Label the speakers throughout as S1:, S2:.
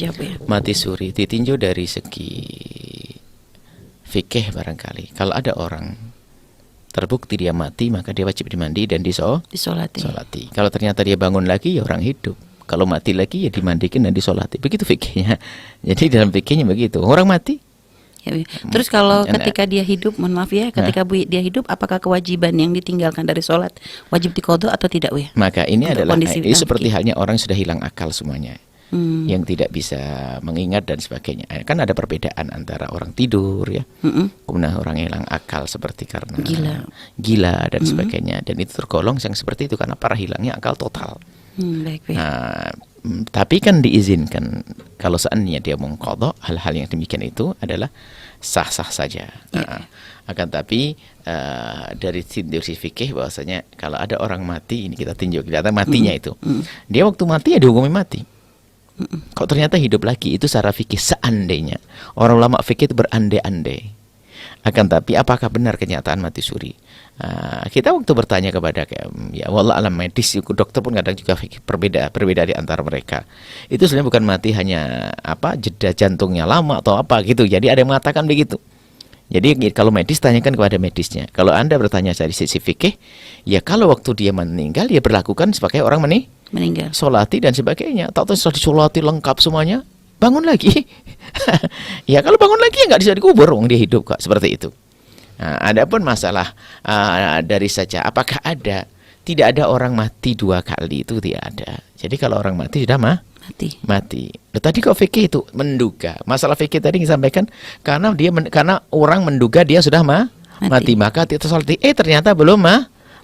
S1: saja Bu ya?
S2: Mati suri ditinjau dari segi fikih barangkali. Kalau ada orang terbukti dia mati, maka dia wajib dimandi dan disolati. Kalau ternyata dia bangun lagi, ya orang hidup. Kalau mati lagi, ya dimandikan dan disolati. Begitu fikihnya. Jadi dalam fikihnya begitu. Orang mati.
S1: Ya, Bu. Terus kalau ketika dia hidup, mohon maaf ya, ketika Bu dia hidup, apakah kewajiban yang ditinggalkan dari sholat wajib diqadha atau tidak Bu ya?
S2: Maka ini
S1: Untuk
S2: adalah
S1: kondisi
S2: ini seperti
S1: fikih.
S2: halnya orang sudah hilang akal semuanya. Yang tidak bisa mengingat dan sebagainya. Kan ada perbedaan antara orang tidur ya, kemudian orang hilang akal seperti karena gila dan sebagainya. Dan itu tergolong yang seperti itu karena para hilangnya akal total.
S1: Baik, baik.
S2: Nah, tapi kan diizinkan kalau seandainya dia mengqadha, hal-hal yang demikian itu adalah sah-sah saja. Akan tapi dari sisi fikih bahwasanya kalau ada orang mati, ini kita tinjau kelihatan matinya itu. Dia waktu mati ya dihukumi mati. Kok ternyata hidup lagi, itu secara fikih seandainya. Orang ulama fikih itu berandai-andai. Akan tapi apakah benar kenyataan mati suri? Kita waktu bertanya kepada ya wallah alam medis, dokter pun kadang juga berbeda di antara mereka. Itu sebenarnya bukan mati hanya jeda jantungnya lama atau apa gitu. Jadi ada yang mengatakan begitu. Jadi kalau medis tanyakan kepada medisnya. Kalau Anda bertanya dari sisi fikih, ya kalau waktu dia meninggal dia berlakukan sebagai orang meninggal, solati dan sebagainya. Tahu setelah disolati lengkap semuanya, bangun lagi. Ya kalau bangun lagi ya nggak bisa dikubur, dia hidup kok, seperti itu. Nah, adapun masalah dari saja apakah tidak ada orang mati 2 kali, itu tidak ada. Jadi kalau orang mati sudah mati. Tadi kok fikih itu menduga. Masalah fikih tadi disampaikan karena orang menduga dia sudah mati. Maka dia tersolati, ternyata belum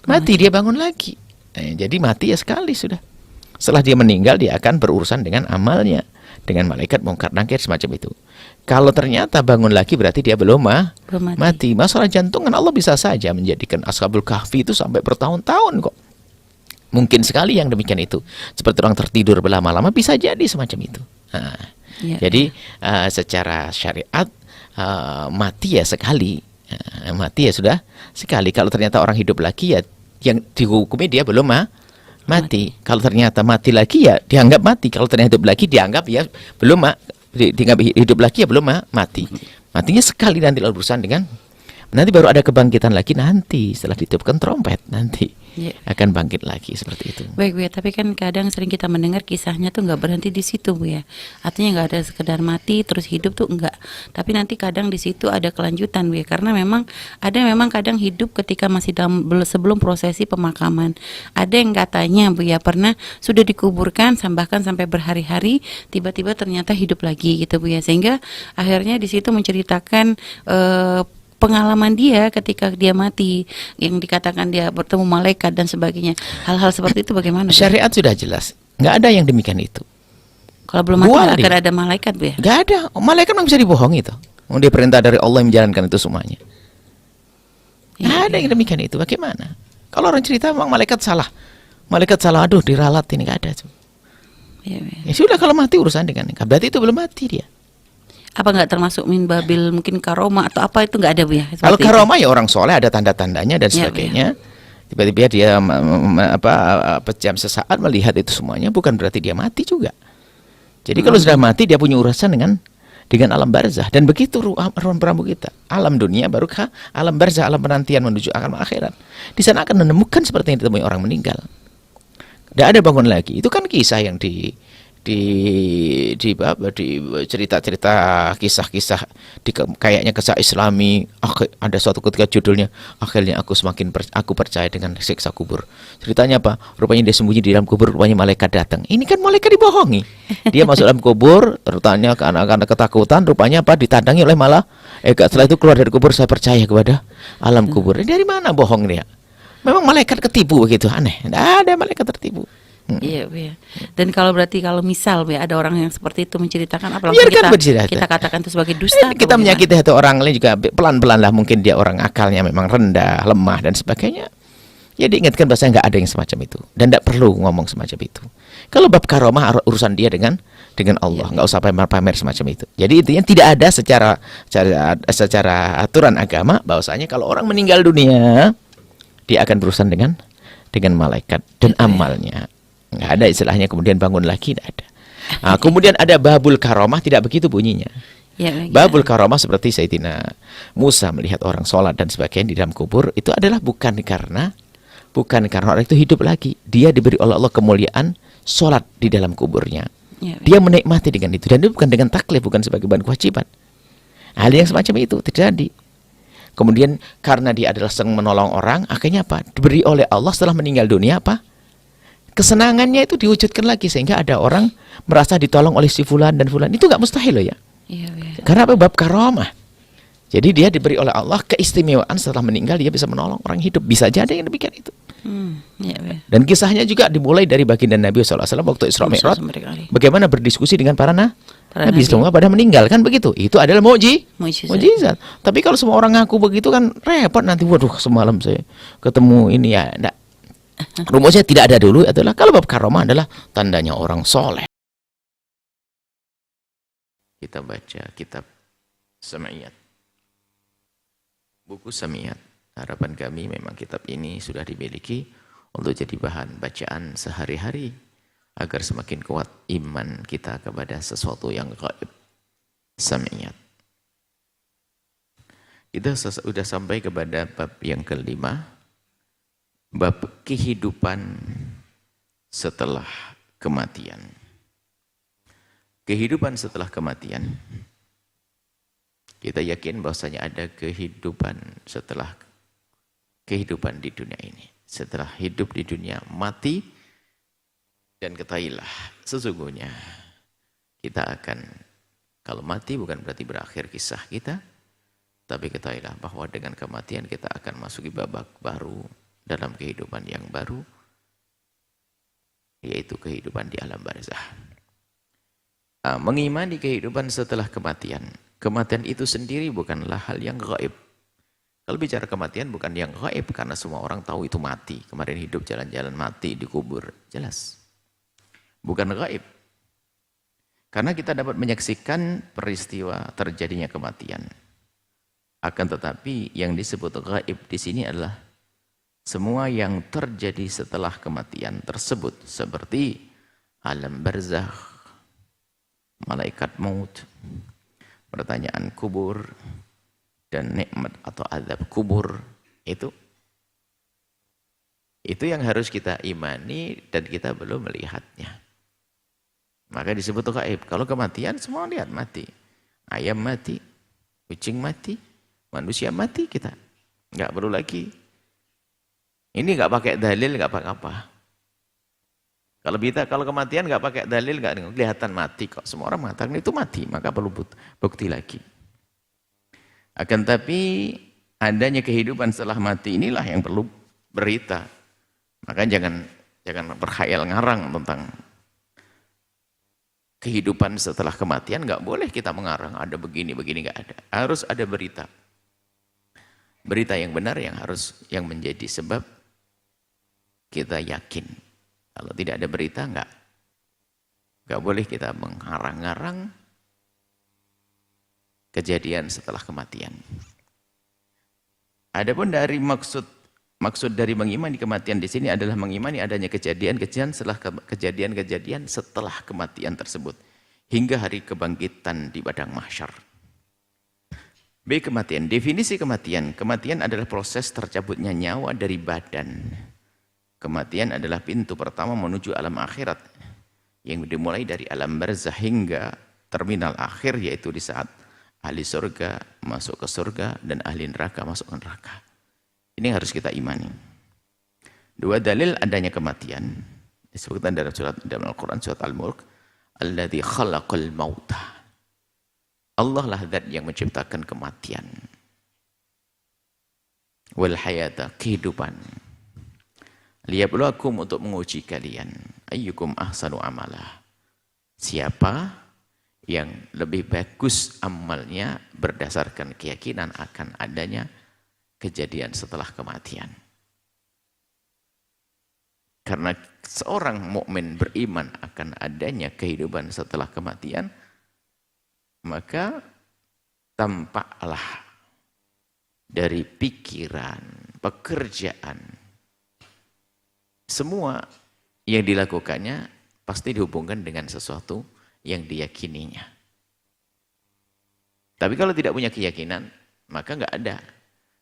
S2: mati, dia bangun lagi. Jadi mati ya sekali sudah. Setelah dia meninggal, dia akan berurusan dengan amalnya, dengan malaikat mungkar nakir semacam itu. Kalau ternyata bangun lagi berarti dia belum mati. Masalah jantung kan Allah bisa saja menjadikan Ashabul Kahfi itu sampai bertahun-tahun kok. Mungkin sekali yang demikian itu. Seperti orang tertidur berlama-lama, bisa jadi semacam itu. Jadi secara syariat mati ya sekali. Mati ya sudah sekali. Kalau ternyata orang hidup lagi, ya yang dihukumi dia belum mati. Kalau ternyata mati lagi ya dianggap mati. Kalau ternyata hidup lagi dianggap ya belum dianggap hidup lagi ya belum mati. Matinya sekali, nanti lalu berurusan dengan nanti baru ada kebangkitan lagi nanti setelah ditiupkan trompet nanti akan bangkit lagi seperti itu.
S1: Baik Bu ya, tapi kan kadang sering kita mendengar kisahnya tuh nggak berhenti di situ Bu ya. Artinya nggak ada sekedar mati terus hidup tuh enggak. Tapi nanti kadang di situ ada kelanjutan Bu ya, karena memang kadang hidup ketika masih sebelum prosesi pemakaman. Ada yang katanya Bu ya pernah sudah dikuburkan bahkan sampai berhari-hari, tiba-tiba ternyata hidup lagi gitu Bu ya. Sehingga akhirnya di situ menceritakan pengalaman dia ketika dia mati, yang dikatakan dia bertemu malaikat dan sebagainya. Hal-hal seperti itu bagaimana?
S2: Syariat sudah jelas, nggak ada yang demikian itu.
S1: Kalau belum mati akan ada malaikat Bu ya?
S2: Nggak ada, malaikat memang bisa dibohongi itu. Dia perintah dari Allah yang menjalankan itu semuanya. Nggak ada yang demikian itu. Bagaimana? Kalau orang cerita memang malaikat salah, aduh diralat ini, nggak ada tuh. Ya sudah, kalau mati urusan dengan berarti itu belum mati dia.
S1: Apa nggak termasuk min babil mungkin karoma atau apa, itu nggak ada Bu ya?
S2: Kalau karoma ya orang soleh ada tanda-tandanya dan sebagainya. Tiba-tiba dia pejam sesaat melihat itu semuanya, bukan berarti dia mati juga. Jadi kalau sudah mati dia punya urusan dengan alam barzah, dan begitu ruang pramu kita. Alam dunia baru alam barzah, alam penantian menuju alam akhirat. Di sana akan menemukan seperti yang ditemui orang meninggal. Tidak ada bangun lagi. Itu kan kisah yang di cerita-cerita kisah-kisah kayaknya kisah Islami. Ada suatu ketika judulnya akhirnya aku percaya dengan siksa kubur. Ceritanya apa? Rupanya dia sembunyi di dalam kubur, rupanya malaikat datang. Ini kan malaikat dibohongi. Dia masuk dalam kubur, tertanya karena ketakutan, rupanya apa? Ditandangi oleh setelah itu keluar dari kubur, saya percaya kepada alam kubur. Dari mana bohong dia? Memang malaikat ketipu begitu, aneh. Tidak ada malaikat tertipu.
S1: Iya, ya. Dan kalau misal ya ada orang yang seperti itu menceritakan, apa kita katakan itu sebagai dusta.
S2: Kita menyakiti hati orang lain juga pelan-pelan lah, mungkin dia orang akalnya memang rendah, lemah dan sebagainya. Ya diingatkan bahasa nggak ada yang semacam itu dan tidak perlu ngomong semacam itu. Kalau bab karomah urusan dia dengan Allah, nggak usah pamer semacam itu. Jadi intinya tidak ada secara aturan agama bahwasanya kalau orang meninggal dunia dia akan berurusan dengan malaikat dan amalnya. Nggak ada istilahnya kemudian bangun lagi, tidak ada. Nah, kemudian ada babul karomah, tidak begitu bunyinya.
S1: Ya, baik.
S2: Babul karomah seperti Sayyidina Musa melihat orang sholat dan sebagainya di dalam kubur, itu adalah bukan karena orang itu hidup lagi. Dia diberi oleh Allah kemuliaan sholat di dalam kuburnya.
S1: Ya, baik.
S2: Dia menikmati dengan itu. Dan itu bukan dengan taklif, bukan sebagai bahan kewajiban. Hal yang semacam itu terjadi. Kemudian karena dia adalah sedang menolong orang, akhirnya apa? Diberi oleh Allah setelah meninggal dunia apa? Kesenangannya itu diwujudkan lagi, sehingga ada orang merasa ditolong oleh si fulan dan fulan. Itu nggak mustahil loh ya.
S1: Iya, baik.
S2: Karena apa? Bab karomah. Jadi dia diberi oleh Allah keistimewaan setelah meninggal dia bisa menolong orang hidup. Bisa jadi yang demikian itu.
S1: Ya, baik.
S2: Dan kisahnya juga dimulai dari baginda Nabi SAW waktu Isra Mi'raj. Bagaimana berdiskusi dengan para Nabi semua pada meninggal, kan begitu. Itu adalah mukjizat. Tapi kalau semua orang ngaku begitu kan repot nanti. Waduh, semalam saya ketemu ini ya. Enggak. Rumusnya tidak ada dulu adalah kalau bab karomah adalah tandanya orang soleh. Kita baca kitab Sam'iyat. Buku Sam'iyat. Harapan kami memang kitab ini sudah dimiliki untuk jadi bahan bacaan sehari-hari agar semakin kuat iman kita kepada sesuatu yang gaib. Sam'iyat. Kita sudah sampai kepada bab yang kelima. Bab kehidupan setelah kematian. Kehidupan setelah kematian. Kita yakin bahwasanya ada kehidupan setelah kehidupan di dunia ini. Setelah hidup di dunia mati, dan ketahuilah sesungguhnya kita akan, kalau mati bukan berarti berakhir kisah kita, tapi ketahuilah bahwa dengan kematian kita akan masuki babak baru dalam kehidupan yang baru, yaitu kehidupan di alam barzah. Mengimani kehidupan setelah kematian. Kematian itu sendiri bukanlah hal yang gaib. Kalau bicara kematian bukan yang gaib, karena semua orang tahu itu mati. Kemarin hidup jalan-jalan mati di kubur, jelas. Bukan gaib. Karena kita dapat menyaksikan peristiwa terjadinya kematian. Akan tetapi yang disebut gaib di sini adalah semua yang terjadi setelah kematian tersebut, seperti alam barzakh, malaikat maut, pertanyaan kubur, dan nikmat atau azab kubur. Itu yang harus kita imani dan kita belum melihatnya. Maka disebut gaib. Kalau kematian semua lihat mati. Ayam mati, kucing mati, manusia mati, kita nggak perlu lagi. Ini nggak pakai dalil, nggak pakai apa. Kalau kematian nggak pakai dalil, nggak kelihatan mati kok. Semua orang mengatakan itu mati, maka perlu bukti lagi. Akan tapi adanya kehidupan setelah mati inilah yang perlu berita. Maka jangan berkhayal ngarang tentang kehidupan setelah kematian. Nggak boleh kita mengarang ada begini nggak ada. Harus ada berita. Berita yang benar yang menjadi sebab kita yakin. Kalau tidak ada berita, nggak boleh kita mengarang-arang kejadian setelah kematian. Adapun dari maksud dari mengimani kematian di sini adalah mengimani adanya kejadian-kejadian setelah kematian tersebut hingga hari kebangkitan di padang mahsyar. B. Kematian. Definisi kematian. Kematian adalah proses tercabutnya nyawa dari badan. Kematian adalah pintu pertama menuju alam akhirat yang dimulai dari alam barzah hingga terminal akhir, yaitu di saat ahli surga masuk ke surga dan ahli neraka masuk ke neraka. Ini harus kita imani. Dua dalil adanya kematian disebutkan dalam Al-Quran surat Al-Mulk, alladzi khalaqal mauta. Allah lah zat yang menciptakan kematian. Wal hayata, kehidupan. Liyabluwakum, untuk menguji kalian. Ayyukum ahsanu amalah. Siapa yang lebih bagus amalnya berdasarkan keyakinan akan adanya kejadian setelah kematian. Karena seorang mukmin beriman akan adanya kehidupan setelah kematian, maka tampaklah dari pikiran, pekerjaan, semua yang dilakukannya pasti dihubungkan dengan sesuatu yang diyakininya. Tapi kalau tidak punya keyakinan, maka nggak ada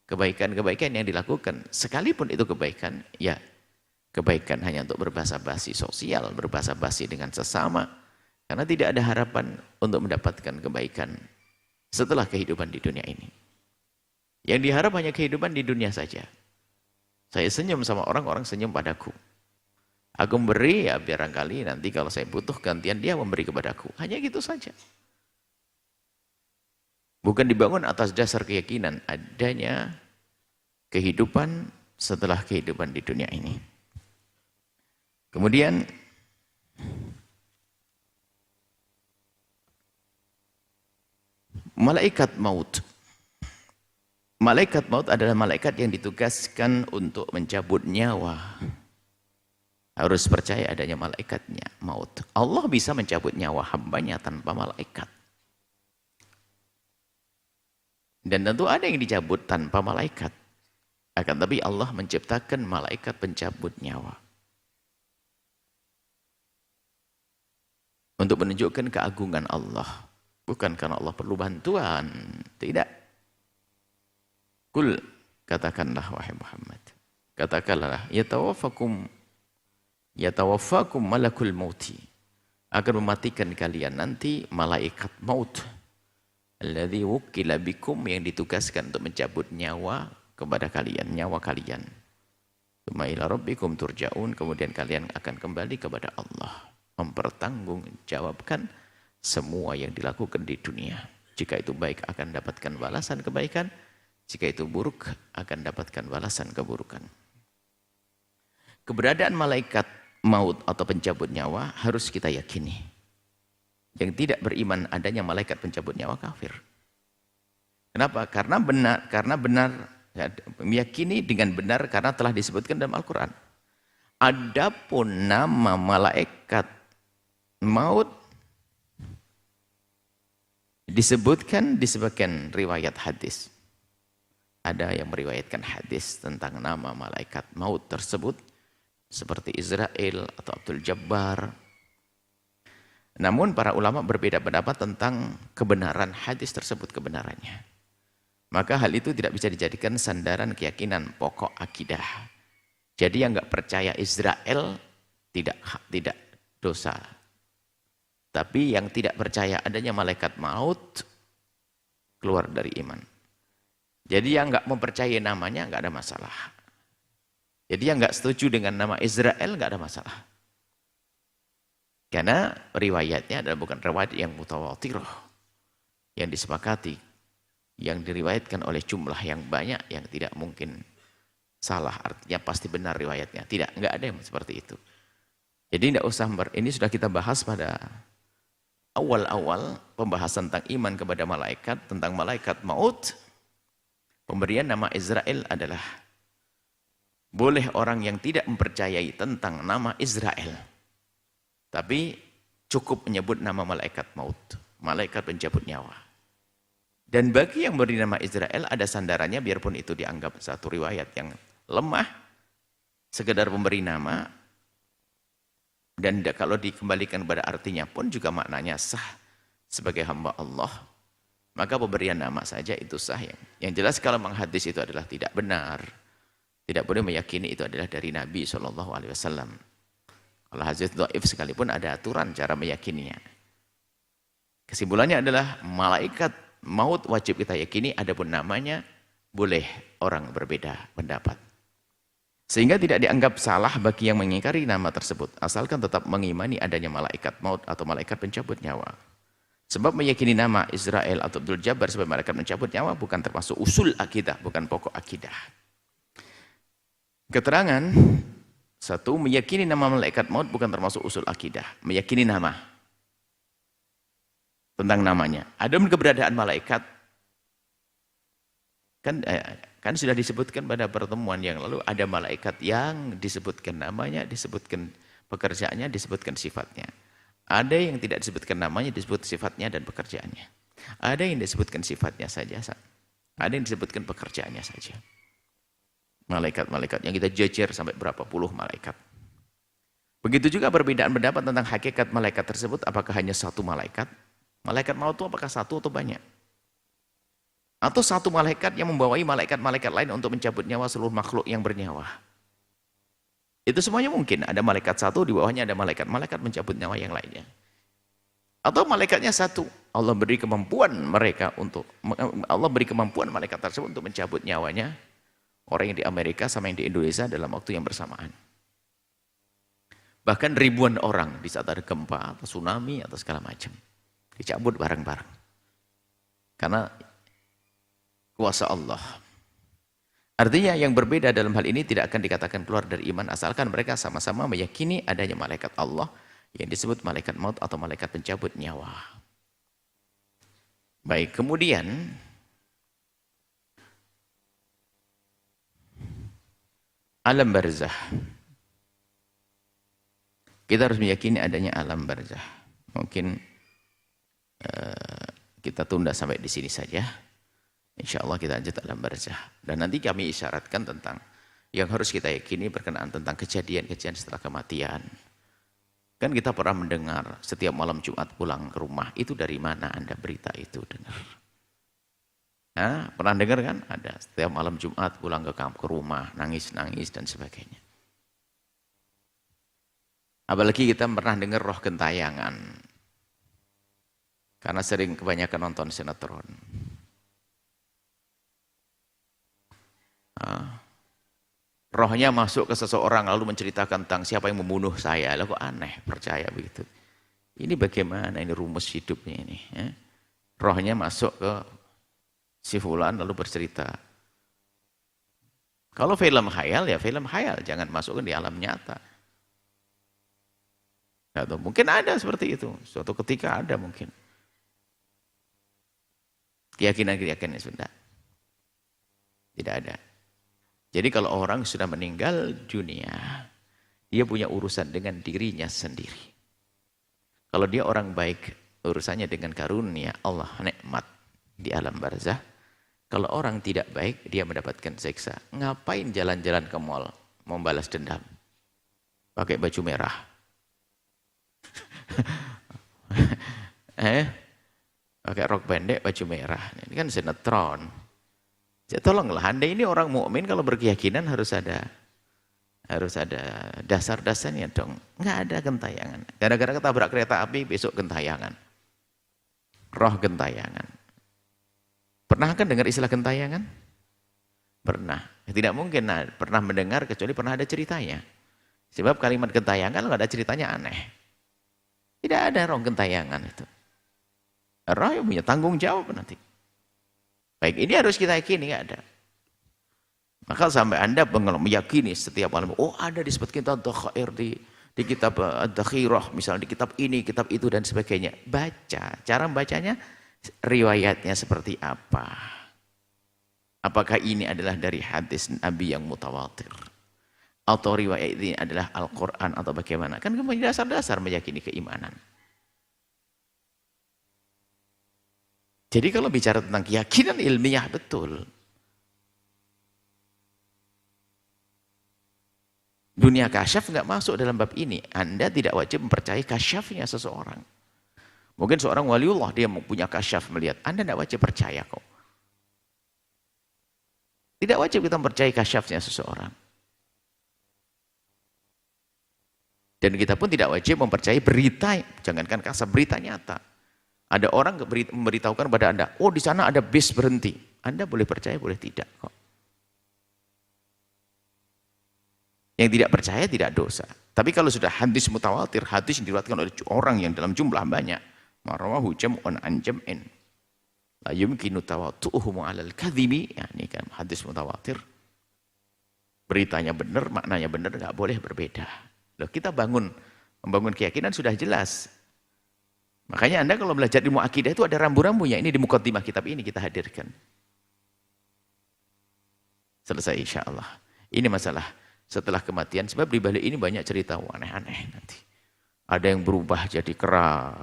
S2: kebaikan-kebaikan yang dilakukan. Sekalipun itu kebaikan, ya kebaikan hanya untuk berbahasa basi sosial, berbahasa basi dengan sesama, karena tidak ada harapan untuk mendapatkan kebaikan setelah kehidupan di dunia ini. Yang diharap hanya kehidupan di dunia saja. Saya senyum sama orang, orang senyum padaku. Aku memberi, ya barangkali nanti kalau saya butuh gantian dia memberi kepadaku. Hanya gitu saja. Bukan dibangun atas dasar keyakinan adanya kehidupan setelah kehidupan di dunia ini. Kemudian malaikat maut. Malaikat maut adalah malaikat yang ditugaskan untuk mencabut nyawa. Harus percaya adanya malaikatnya maut. Allah bisa mencabut nyawa hambanya tanpa malaikat. Dan tentu ada yang dicabut tanpa malaikat. Akan tapi Allah menciptakan malaikat pencabut nyawa. Untuk menunjukkan keagungan Allah. Bukan karena Allah perlu bantuan. Tidak. Kul, katakanlah wahai Muhammad. Katakanlah, yatawaffakum malakul mauti. Akan mematikan kalian nanti malaikat maut. Alladzi wukila bikum, yang ditugaskan untuk mencabut nyawa kepada kalian, nyawa kalian. Tsumma ila rabbikum turja'un, kemudian kalian akan kembali kepada Allah. Mempertanggungjawabkan semua yang dilakukan di dunia. Jika itu baik akan dapatkan balasan kebaikan, jika itu buruk akan dapatkan balasan keburukan. Keberadaan malaikat maut atau pencabut nyawa harus kita yakini. Yang tidak beriman adanya malaikat pencabut nyawa kafir. Kenapa? Karena benar ya, meyakini dengan benar karena telah disebutkan dalam Al-Quran. Adapun nama malaikat maut disebutkan di sebagian riwayat hadis. Ada yang meriwayatkan hadis tentang nama malaikat maut tersebut seperti Israel atau Abdul Jabbar. Namun para ulama berbeda pendapat tentang kebenaran hadis tersebut, kebenarannya. Maka hal itu tidak bisa dijadikan sandaran keyakinan pokok akidah. Jadi yang nggak percaya Israel tidak dosa. Tapi yang tidak percaya adanya malaikat maut keluar dari iman. Jadi yang nggak mempercayai namanya nggak ada masalah. Jadi yang nggak setuju dengan nama Israel nggak ada masalah. Karena riwayatnya adalah bukan riwayat yang mutawatirah, yang disepakati, yang diriwayatkan oleh jumlah yang banyak, yang tidak mungkin salah, artinya pasti benar riwayatnya. Tidak, nggak ada yang seperti itu. Jadi tidak usah, ini sudah kita bahas pada awal-awal pembahasan tentang iman kepada malaikat, tentang malaikat maut. Pemberian nama Israel adalah boleh orang yang tidak mempercayai tentang nama Israel, tapi cukup menyebut nama malaikat maut, malaikat pencabut nyawa. Dan bagi yang beri nama Israel ada sandarannya, biarpun itu dianggap satu riwayat yang lemah, sekedar memberi nama, dan kalau dikembalikan pada artinya pun juga maknanya sah sebagai hamba Allah, maka pemberian nama saja itu sah. Yang jelas kalau menghadis itu adalah tidak benar, tidak boleh meyakini itu adalah dari Nabi SAW. Kalau hadis dhaif sekalipun ada aturan cara meyakininya. Kesimpulannya adalah malaikat maut wajib kita yakini, adapun namanya boleh orang berbeda pendapat. Sehingga tidak dianggap salah bagi yang mengingkari nama tersebut, asalkan tetap mengimani adanya malaikat maut atau malaikat pencabut nyawa. Sebab meyakini nama Israel atau Abdul Jabbar sebagai malaikat pencabut nyawa bukan termasuk usul akidah, bukan pokok akidah. Keterangan satu, meyakini nama malaikat maut bukan termasuk usul akidah. Meyakini nama, tentang namanya. Adapun keberadaan malaikat, kan sudah disebutkan pada pertemuan yang lalu, ada malaikat yang disebutkan namanya, disebutkan pekerjaannya, disebutkan sifatnya. Ada yang tidak disebutkan namanya, disebut sifatnya dan pekerjaannya. Ada yang disebutkan sifatnya saja, ada yang disebutkan pekerjaannya saja. Malaikat-malaikat yang kita jejer sampai berapa puluh malaikat. Begitu juga perbedaan pendapat tentang hakikat malaikat tersebut, apakah hanya satu malaikat? Malaikat maut itu apakah satu atau banyak? Atau satu malaikat yang membawai malaikat-malaikat lain untuk mencabut nyawa seluruh makhluk yang bernyawa? Itu semuanya mungkin. Ada malaikat satu, di bawahnya ada malaikat-malaikat mencabut nyawa yang lainnya. Atau malaikatnya satu. Allah beri kemampuan malaikat tersebut untuk mencabut nyawanya orang yang di Amerika sama yang di Indonesia dalam waktu yang bersamaan. Bahkan ribuan orang di saat ada gempa atau tsunami atau segala macam dicabut bareng-bareng. Karena kuasa Allah. Artinya yang berbeda dalam hal ini tidak akan dikatakan keluar dari iman asalkan mereka sama-sama meyakini adanya malaikat Allah yang disebut malaikat maut atau malaikat pencabut nyawa. Baik, kemudian alam barzah. Kita harus meyakini adanya alam barzah. Mungkin kita tunda sampai di sini saja. Insya Allah kita lanjut alam barzah. Dan nanti kami isyaratkan tentang yang harus kita yakini berkenaan tentang kejadian-kejadian setelah kematian. Kan kita pernah mendengar setiap malam Jumat pulang ke rumah. Itu dari mana Anda berita itu dengar? Pernah dengar kan? Ada setiap malam Jumat pulang ke rumah, nangis-nangis dan sebagainya. Apalagi kita pernah dengar roh gentayangan. Karena sering kebanyakan nonton sinetron. Rohnya masuk ke seseorang lalu menceritakan tentang siapa yang membunuh saya. Lalu kok aneh percaya begitu. Ini bagaimana ini rumus hidupnya ini. Rohnya masuk ke si fulan lalu bercerita. Kalau film khayal ya film khayal. Jangan masukkan di alam nyata. Atau mungkin ada seperti itu. Suatu ketika ada mungkin. Keyakinan-keyakinan sudah. Tidak ada. Jadi kalau orang sudah meninggal dunia, dia punya urusan dengan dirinya sendiri. Kalau dia orang baik, urusannya dengan karunia Allah nikmat di alam barzah. Kalau orang tidak baik, dia mendapatkan siksa. Ngapain jalan-jalan ke mall membalas dendam? Pakai baju merah. Pakai rok pendek, baju merah. Ini kan sinetron. Ya, tolonglah, Anda ini orang mukmin kalau berkeyakinan harus ada dasar-dasarnya dong. Nggak ada gentayangan. Gara-gara ketabrak kereta api besok gentayangan. Roh gentayangan. Pernah kan dengar istilah gentayangan? Pernah. Tidak mungkin pernah mendengar kecuali pernah ada ceritanya. Sebab kalimat gentayangan kalau ada ceritanya aneh. Tidak ada roh gentayangan itu. Roh yang punya tanggung jawab nanti. Baik, ini harus kita yakini, nggak ada. Maka sampai Anda meyakini setiap malam, oh ada disebut kitab Dakhair di kitab Ad-Dakhirah, misalnya di kitab ini, kitab itu dan sebagainya. Baca, cara membacanya riwayatnya seperti apa? Apakah ini adalah dari hadis Nabi yang mutawatir? Atau riwayat ini adalah Al-Quran atau bagaimana? Kan punya dasar-dasar meyakini keimanan. Jadi kalau bicara tentang keyakinan ilmiah betul. Dunia kasyaf nggak masuk dalam bab ini. Anda tidak wajib mempercayai kasyafnya seseorang. Mungkin seorang waliullah dia punya kasyaf melihat. Anda tidak wajib percaya kok. Tidak wajib kita mempercayai kasyafnya seseorang. Dan kita pun tidak wajib mempercayai berita. Jangankan kasar, berita nyata. Ada orang memberitahukan kepada Anda, oh di sana ada bis berhenti. Anda boleh percaya, boleh tidak kok. Yang tidak percaya tidak dosa. Tapi kalau sudah hadis mutawatir, hadis yang diriwayatkan oleh orang yang dalam jumlah banyak, marwahu jam'un an jam'in, la yumkinu tawatu'uhum 'alal kadhibi. Ya, ini kan hadis mutawatir. Beritanya benar, maknanya benar, enggak boleh berbeda. Loh, kita membangun keyakinan sudah jelas. Makanya Anda kalau belajar ilmu akidah itu ada rambu-rambunya. Ini di mukaddimah kitab ini kita hadirkan. Selesai insya Allah. Ini masalah setelah kematian. Sebab di balik ini banyak cerita aneh-aneh nanti. Ada yang berubah jadi kera.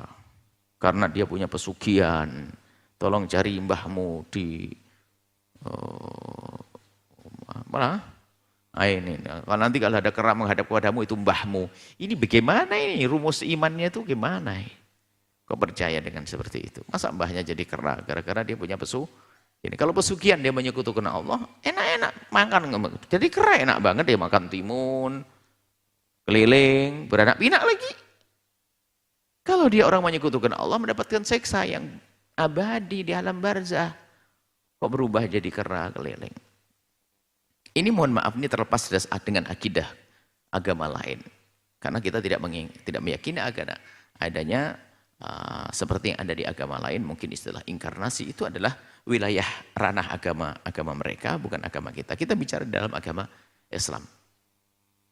S2: Karena dia punya pesugihan. Tolong cari mbahmu di mana? Ah, ini, kalau nanti kalau ada kera menghadap kepadamu itu mbahmu. Ini bagaimana ini rumus imannya itu gimana? Kok percaya dengan seperti itu? Masa mbahnya jadi kera gara-gara dia punya pesu? Ini kalau pesugihan dia menyekutukan Allah, enak-enak makan. Jadi kera enak banget dia makan timun, keliling, beranak pinak lagi. Kalau dia orang menyekutukan Allah mendapatkan siksa yang abadi di alam barzah. Kok berubah jadi kera keliling? Ini mohon maaf ini terlepas dengan akidah agama lain. Karena kita tidak meyakini adanya seperti yang ada di agama lain, mungkin istilah inkarnasi itu adalah wilayah ranah agama mereka, bukan agama kita. Kita bicara dalam agama Islam.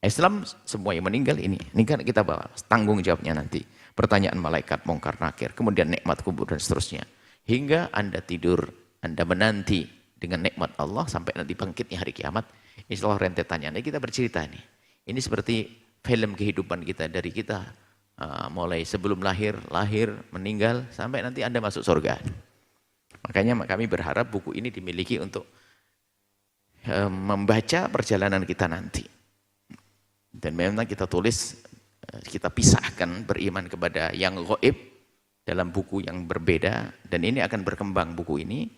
S2: Islam semua yang meninggal ini kan kita bawa tanggung jawabnya nanti. Pertanyaan malaikat, mungkar nakir, kemudian nikmat kubur dan seterusnya. Hingga Anda tidur, Anda menanti dengan nikmat Allah sampai nanti bangkitnya hari kiamat. Insya Allah rentetannya. Ini kita bercerita nih. Ini seperti film kehidupan kita dari kita mulai sebelum lahir, meninggal sampai nanti Anda masuk surga. Makanya kami berharap buku ini dimiliki untuk membaca perjalanan kita nanti. Dan memang kita tulis, kita pisahkan beriman kepada yang gaib dalam buku yang berbeda. Dan ini akan berkembang buku ini.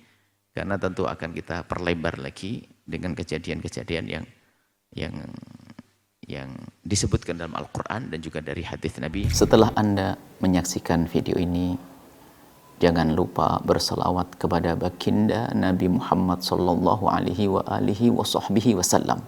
S2: Karena tentu akan kita perlebar lagi dengan kejadian-kejadian yang disebutkan dalam Al-Quran dan juga dari hadis Nabi. Setelah Anda menyaksikan video ini, jangan lupa berselawat kepada baginda Nabi Muhammad sallallahu alaihi wa alihi wa sahbihi wasallam.